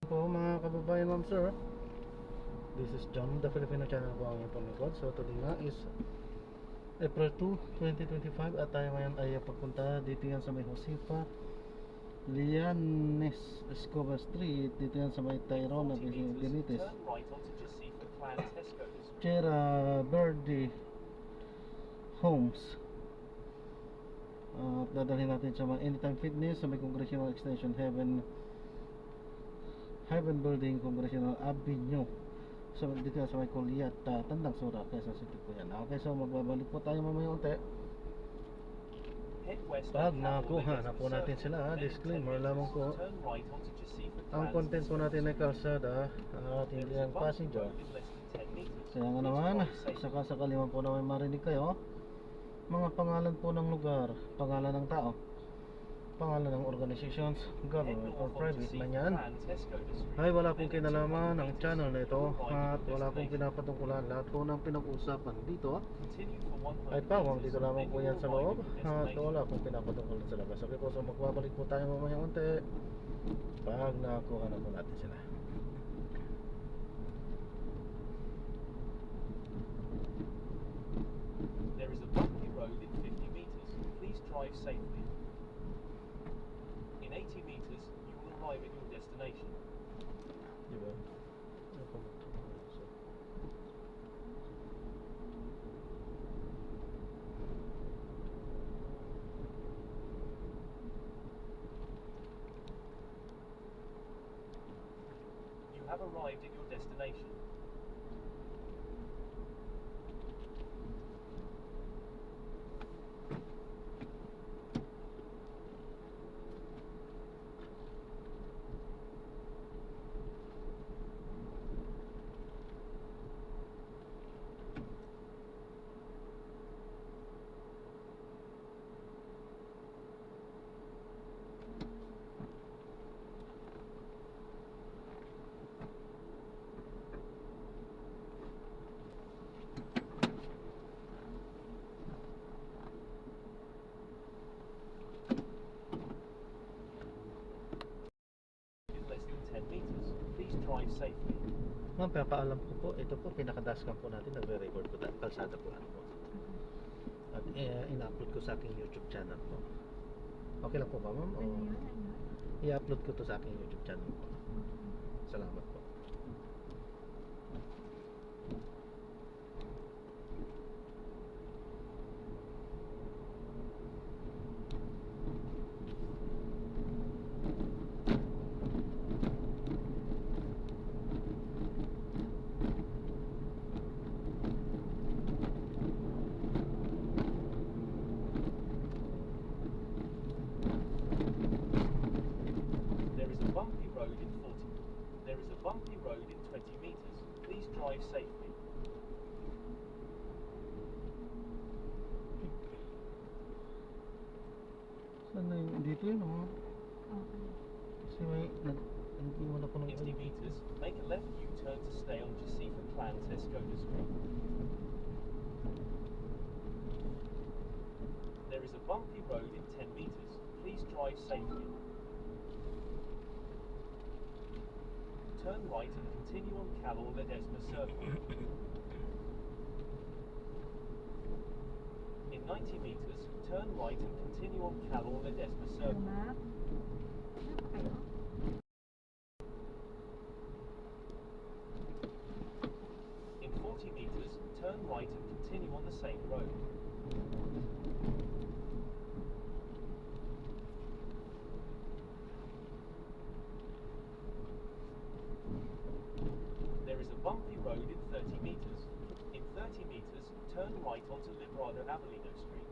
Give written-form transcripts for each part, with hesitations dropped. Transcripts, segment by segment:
Po mga kababayan, ma'am sir, this is John, the Filipino channel po ang ipong likod. So today nga is April 2, 2025 at tayo ngayon ay pagpunta dito yan sa may Josefa Lianes Escobar Street, dito yan sa may Tyrone na Benitez, Sierra Verde Homes. At dadalhin natin sa mga Anytime Fitness sa may Congressional Extension Heaven Building, Congressional Avenue. So dito sa may Kulyat, Tandang Sura, Quezon City po yan. Okay, so magbabalik po tayo mamaya unti. Pag nakuha na po natin sila, disclaimer lamang po, ang content po natin ay kalsada at hindi ang passenger. Kaya nga naman, sakasakali man po na may marinig kayo, mga pangalan po ng lugar, pangalan ng tao, pangalan ng organizations, government or private man yan, ay wala pong kinalaman ang channel na ito at wala pong pinapatungkulan. Lahat po ng pinag-usapan dito ay pawang dito lamang po yan sa loob at wala pong pinapatungkulan sa labas. Okay po, so magbabalik po tayo mamaya unti pag nakuha na po natin sila. There is a bumpy road in 50 meters. Please drive safely. In 80 meters, you will arrive at your destination. Diba? You have arrived at your destination. In less than 10 meters, please drive safely. Ma'am, papaalam ko po, ito po pinakadaskan po natin, nagre-record ko kalsada po ano po. At ina-upload ko sa aking YouTube channel po. Okay lang po ba, ma'am? Ano yun? I-upload ko to sa aking YouTube channel po. Salamat po. There is a bumpy road in 40. There is a bumpy road in 20 meters. Please drive safely. Saan na yun? Dito yun, oh. Okay. Kasi may nag-iwan ako ng 50 meters, make a left U-turn to stay on Josefa Plans Escoda Street. There is a bumpy road in 10 meters. Please drive safely. Turn right and continue on Calor Ledesma Circle. In 90 meters, turn right and continue on Calor Ledesma Ano Circle. map? Ano pa kayo? In 40 meters, turn right and continue on the same road. There is a bumpy road in 30 meters. In 30 meters, turn right onto Librado Avellino Street.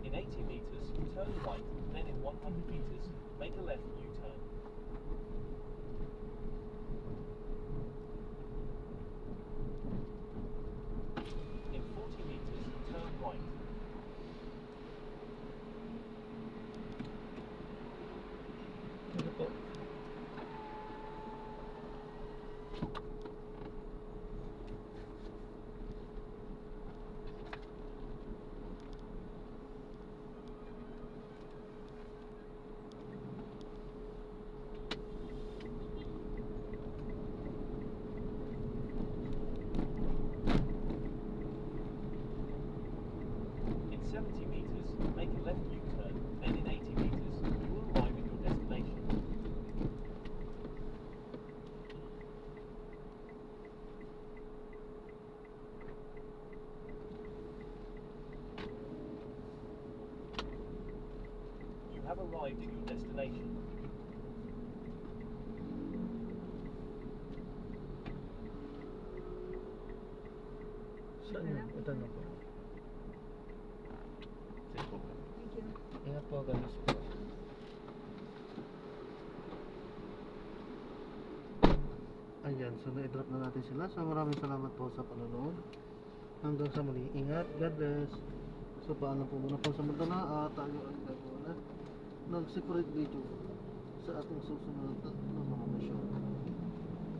In 80 meters, turn right, then in 100 meters, make a left U-turn. In 40 meters, turn right. Ito po. Saan yun? Ito na po. Thank you. Ingat po, guys po. Ayan, so na-drop na natin sila. So maraming salamat po sa panonood. Hanggang sa muli. Ingat. God bless. So paano po muna po samantala tayo ang gagawa na ng separate video sa ating susunod na mga mission.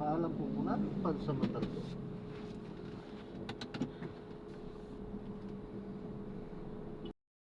Paalam po muna pansamantala.